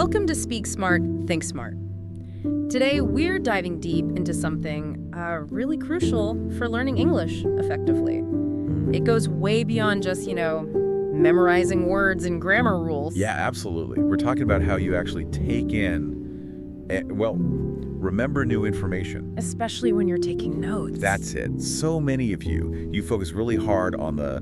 Welcome to Speak Smart, Think Smart. Today, we're diving deep into something really crucial for learning English effectively. It goes way beyond just, memorizing words and grammar rules. Yeah, absolutely. We're talking about how you actually take in, remember new information. Especially when you're taking notes. That's it. So many of you focus really hard on the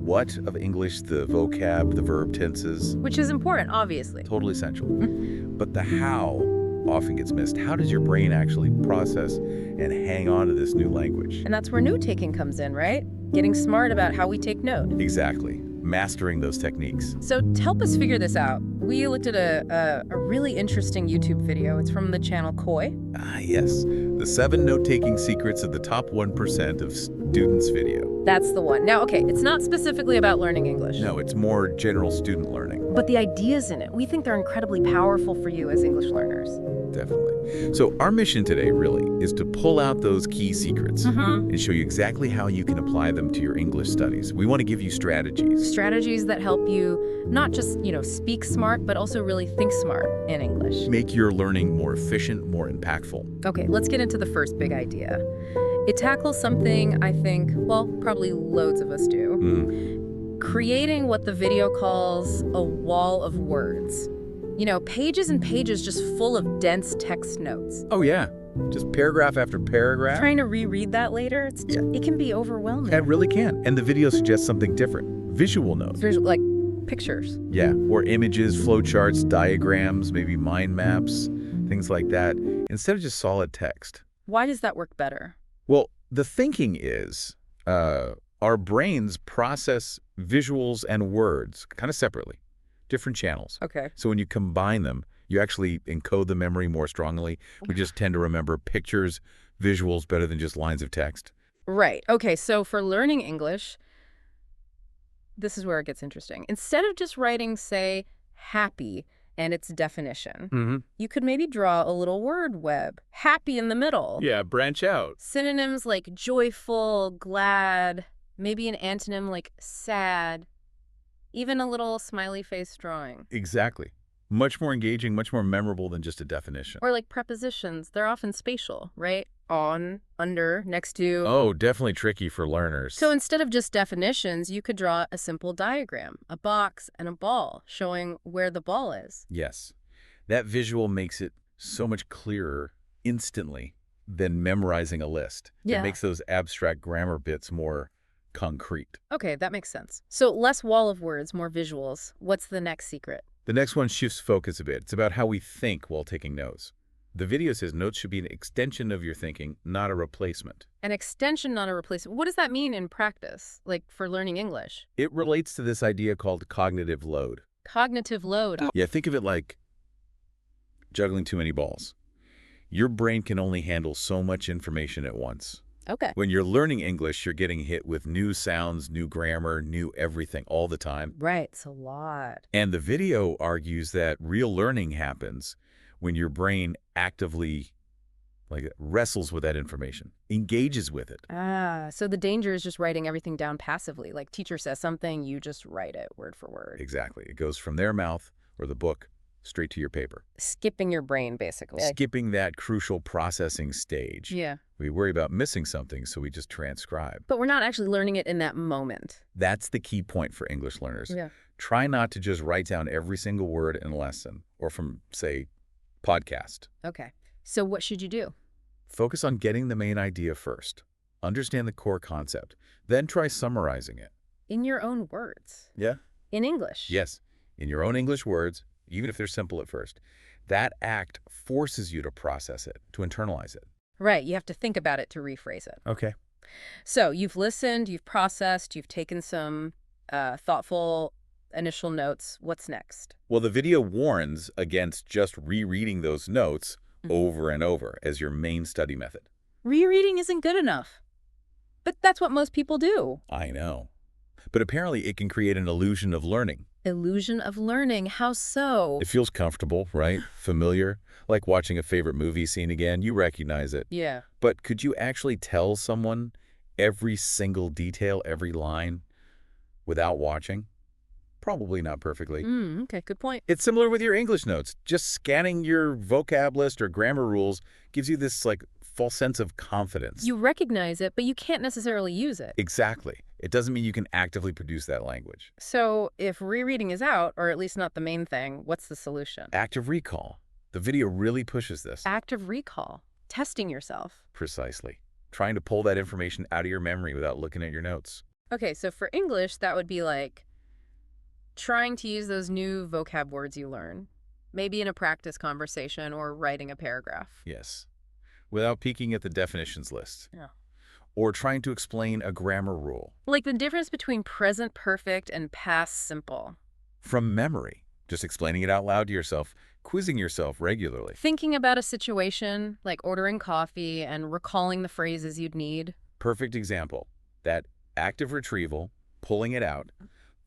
what of English, the vocab, the verb tenses. Which is important, obviously. Totally essential. But the how often gets missed. How does your brain actually process and hang on to this new language? And that's where note-taking comes in, right? Getting smart about how we take note. Exactly. Mastering those techniques. So to help us figure this out, we looked at a really interesting YouTube video. It's from the channel Koi. Ah, yes. The 7 note-taking secrets of the top 1% of students video. That's the one. Now, okay, it's not specifically about learning English. No, it's more general student learning. But the ideas in it, we think they're incredibly powerful for you as English learners. Definitely. So our mission today really is to pull out those key secrets and show you exactly how you can apply them to your English studies. We want to give you strategies. Strategies that help you not just, speak smart, but also really think smart in English. Make your learning more efficient, more impactful. Okay, let's get into the first big idea. It tackles something I think, probably loads of us do. Creating what the video calls a wall of words. Pages and pages just full of dense text notes. Oh, yeah. Just paragraph after paragraph. Trying to reread that later, it can be overwhelming. It really can. And the video suggests something different. Visual notes. Like pictures. Yeah, or images, flowcharts, diagrams, maybe mind maps, things like that, instead of just solid text. Why does that work better? Well, the thinking is our brains process visuals and words kind of separately. Different channels. Okay. So when you combine them, you actually encode the memory more strongly. We just tend to remember pictures, visuals better than just lines of text. Right. Okay, so for learning English, this is where it gets interesting. Instead of just writing, say, happy and its definition, you could maybe draw a little word web. Happy in the middle. Yeah, branch out. Synonyms like joyful, glad, maybe an antonym like sad. Even a little smiley face drawing. Exactly. Much more engaging, much more memorable than just a definition. Or like prepositions. They're often spatial, right? On, under, next to. Oh, definitely tricky for learners. So instead of just definitions, you could draw a simple diagram, a box and a ball, showing where the ball is. Yes. That visual makes it so much clearer instantly than memorizing a list. Yeah. It makes those abstract grammar bits more concrete. Okay, that makes sense. So less wall of words, more visuals. What's the next secret? The next one shifts focus a bit. It's about how we think while taking notes. The video says notes should be an extension of your thinking, not a replacement. An extension, not a replacement. What does that mean in practice, like for learning English? It relates to this idea called cognitive load. Cognitive load. Yeah, think of it like juggling too many balls. Your brain can only handle so much information at once. Okay. When you're learning English, you're getting hit with new sounds, new grammar, new everything all the time. Right, it's a lot. And the video argues that real learning happens when your brain actively wrestles with that information, engages with it. So the danger is just writing everything down passively. Like teacher says something, you just write it word for word. Exactly. It goes from their mouth or the book straight to your paper. Skipping your brain, basically. Skipping that crucial processing stage. Yeah. We worry about missing something, so we just transcribe. But we're not actually learning it in that moment. That's the key point for English learners. Yeah. Try not to just write down every single word in a lesson or from, say, podcast. Okay. So what should you do? Focus on getting the main idea first. Understand the core concept. Then try summarizing it. In your own words. Yeah. In English. Yes. In your own English words, even if they're simple at first. That act forces you to process it, to internalize it. Right. You have to think about it to rephrase it. Okay. So you've listened, you've processed, you've taken some thoughtful initial notes. What's next? Well, the video warns against just rereading those notes over and over as your main study method. Rereading isn't good enough. But that's what most people do. I know. But apparently it can create an illusion of learning. Illusion of learning? How so? It feels comfortable, right? Familiar. Like watching a favorite movie scene again. You recognize it. Yeah. But could you actually tell someone every single detail, every line, without watching? Probably not perfectly. Okay, good point. It's similar with your English notes. Just scanning your vocab list or grammar rules gives you this, like, false sense of confidence. You recognize it, but you can't necessarily use it. Exactly. It doesn't mean you can actively produce that language. So if rereading is out, or at least not the main thing, what's the solution? Active recall. The video really pushes this. Active recall. Testing yourself. Precisely. Trying to pull that information out of your memory without looking at your notes. Okay, so for English, that would be like trying to use those new vocab words you learn, maybe in a practice conversation or writing a paragraph. Yes. Without peeking at the definitions list. Yeah. Or trying to explain a grammar rule. Like the difference between present perfect and past simple. From memory. Just explaining it out loud to yourself, quizzing yourself regularly. Thinking about a situation, like ordering coffee and recalling the phrases you'd need. Perfect example. That active retrieval, pulling it out,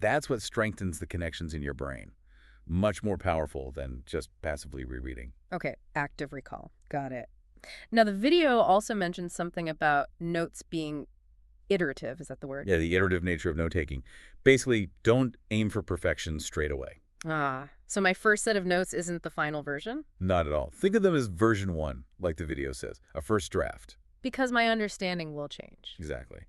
that's what strengthens the connections in your brain. Much more powerful than just passively rereading. Okay, active recall. Got it. Now, the video also mentions something about notes being iterative. Is that the word? Yeah, the iterative nature of note-taking. Basically, don't aim for perfection straight away. So my first set of notes isn't the final version? Not at all. Think of them as version 1, like the video says, a first draft. Because my understanding will change. Exactly.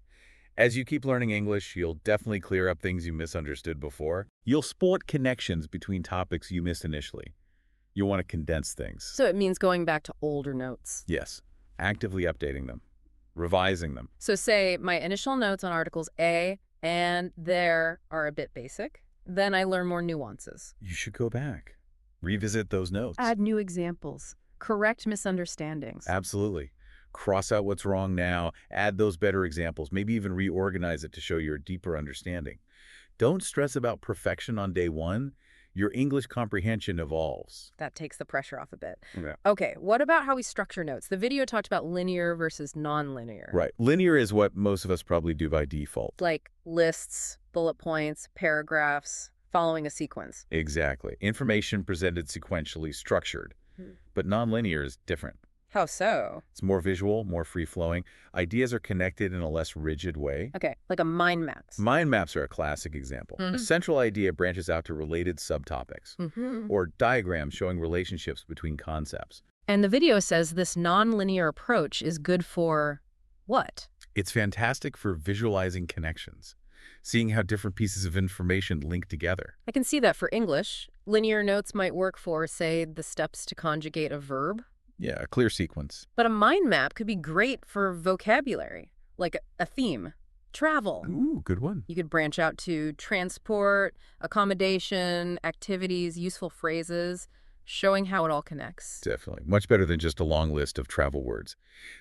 As you keep learning English, you'll definitely clear up things you misunderstood before. You'll spot connections between topics you missed initially. You'll want to condense things. So it means going back to older notes. Yes. Actively updating them. Revising them. So say my initial notes on articles A and there are a bit basic. Then I learn more nuances. You should go back. Revisit those notes. Add new examples. Correct misunderstandings. Absolutely. Cross out what's wrong now. Add those better examples. Maybe even reorganize it to show your deeper understanding. Don't stress about perfection on day one. Your English comprehension evolves. That takes the pressure off a bit. Yeah. Okay, what about how we structure notes? The video talked about linear versus non-linear. Right. Linear is what most of us probably do by default. Like lists, bullet points, paragraphs, following a sequence. Exactly. Information presented sequentially, structured. But non-linear is different. How so? It's more visual, more free-flowing. Ideas are connected in a less rigid way. Okay, like a mind maps. Mind maps are a classic example. A central idea branches out to related subtopics. Or diagrams showing relationships between concepts. And the video says this non-linear approach is good for what? It's fantastic for visualizing connections, seeing how different pieces of information link together. I can see that for English. Linear notes might work for, say, the steps to conjugate a verb. Yeah, a clear sequence. But a mind map could be great for vocabulary, like a theme. Travel. Ooh, good one. You could branch out to transport, accommodation, activities, useful phrases, showing how it all connects. Definitely. Much better than just a long list of travel words.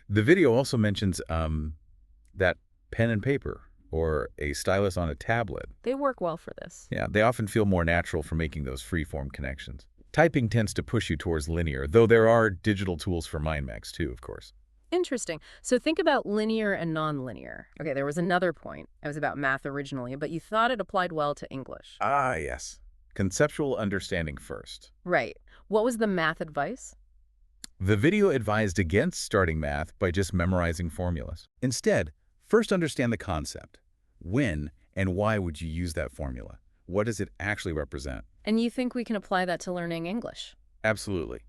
The video also mentions that pen and paper or a stylus on a tablet. They work well for this. Yeah, they often feel more natural for making those free-form connections. Typing tends to push you towards linear, though there are digital tools for mind maps too, of course. Interesting. So think about linear and non-linear. Okay, there was another point. It was about math originally, but you thought it applied well to English. Ah, yes. Conceptual understanding first. Right. What was the math advice? The video advised against starting math by just memorizing formulas. Instead, first understand the concept. When and why would you use that formula? What does it actually represent? And you think we can apply that to learning English? Absolutely.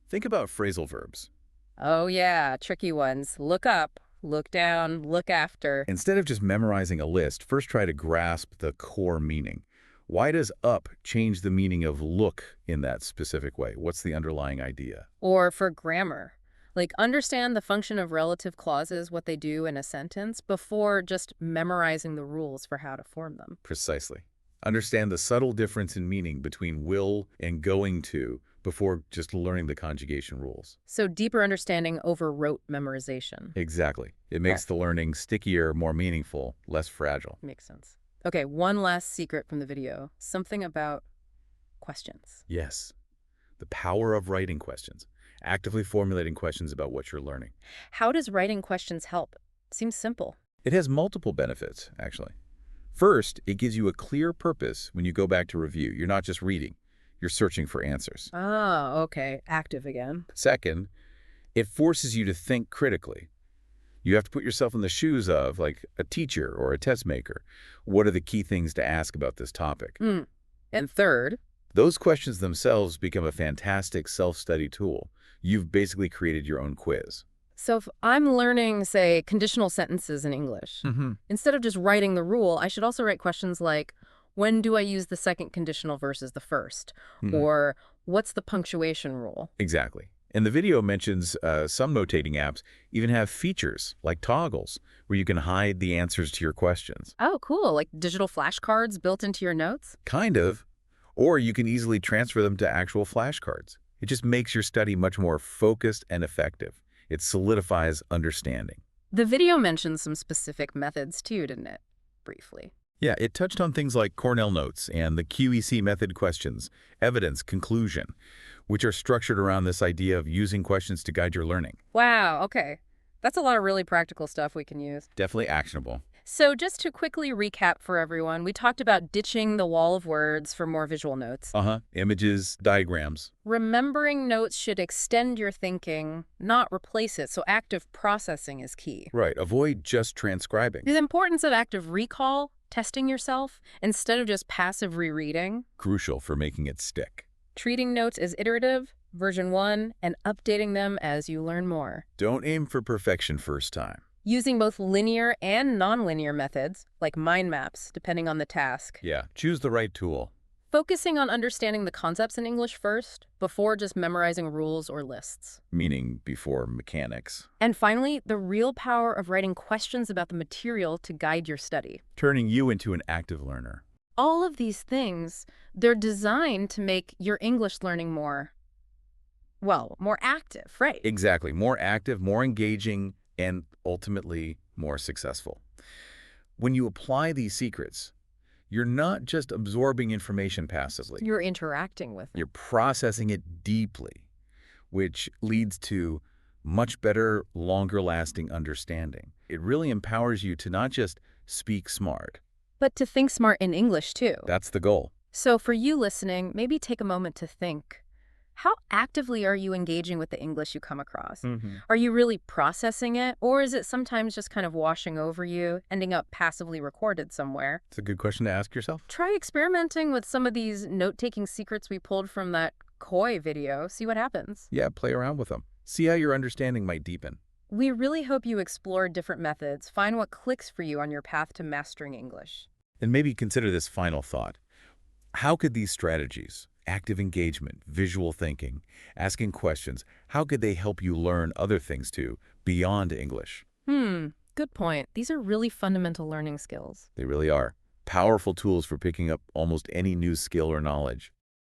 Think about phrasal verbs. Oh yeah, tricky ones. Look up, look down, look after. Instead of just memorizing a list, first try to grasp the core meaning. Why does up change the meaning of look in that specific way? What's the underlying idea? Or for grammar, like understand the function of relative clauses, what they do in a sentence, before just memorizing the rules for how to form them. Precisely. Understand the subtle difference in meaning between will and going to before just learning the conjugation rules. So deeper understanding over rote memorization. Exactly. It makes the learning stickier, more meaningful, less fragile. Makes sense. Okay, one last secret from the video. Something about questions. Yes. The power of writing questions. Actively formulating questions about what you're learning. How does writing questions help? Seems simple. It has multiple benefits, actually. First, it gives you a clear purpose when you go back to review. You're not just reading. You're searching for answers. Oh, okay. Active again. Second, it forces you to think critically. You have to put yourself in the shoes of, like, a teacher or a test maker. What are the key things to ask about this topic? And third, those questions themselves become a fantastic self-study tool. You've basically created your own quiz. so if I'm learning, say, conditional sentences in English, instead of just writing the rule, I should also write questions like, when do I use the second conditional versus the first? Or what's the punctuation rule? Exactly. And the video mentions some notating apps even have features like toggles where you can hide the answers to your questions. Oh, cool. Like digital flashcards built into your notes? Kind of. Or you can easily transfer them to actual flashcards. It just makes your study much more focused and effective. It solidifies understanding. The video mentions some specific methods too, didn't it? Briefly. Yeah, it touched on things like Cornell notes and the QEC method questions, evidence, conclusion, which are structured around this idea of using questions to guide your learning. Wow, okay. That's a lot of really practical stuff we can use. Definitely actionable. So just to quickly recap for everyone, we talked about ditching the wall of words for more visual notes. Images, diagrams. Remembering notes should extend your thinking, not replace it, so active processing is key. Right, avoid just transcribing. The importance of active recall, testing yourself, instead of just passive rereading. Crucial for making it stick. Treating notes as iterative, version 1, and updating them as you learn more. Don't aim for perfection first time. Using both linear and nonlinear methods, like mind maps, depending on the task. Yeah, choose the right tool. Focusing on understanding the concepts in English first, before just memorizing rules or lists. Meaning before mechanics. And finally, the real power of writing questions about the material to guide your study. Turning you into an active learner. All of these things, they're designed to make your English learning more active, right? Exactly. More active, more engaging, and ultimately more successful. When you apply these secrets, you're not just absorbing information passively. You're interacting with it. You're processing it deeply, which leads to much better, longer-lasting understanding. It really empowers you to not just speak smart. But to think smart in English, too. That's the goal. So for you listening, maybe take a moment to think. How actively are you engaging with the English you come across? Are you really processing it, or is it sometimes just kind of washing over you, ending up passively recorded somewhere? It's a good question to ask yourself. Try experimenting with some of these note-taking secrets we pulled from that Koi video. See what happens. Yeah, play around with them. See how your understanding might deepen. We really hope you explore different methods, find what clicks for you on your path to mastering English. And maybe consider this final thought. How could these strategies, active engagement, visual thinking, asking questions, how could they help you learn other things too, beyond English? Good point. These are really fundamental learning skills. They really are. Powerful tools for picking up almost any new skill or knowledge.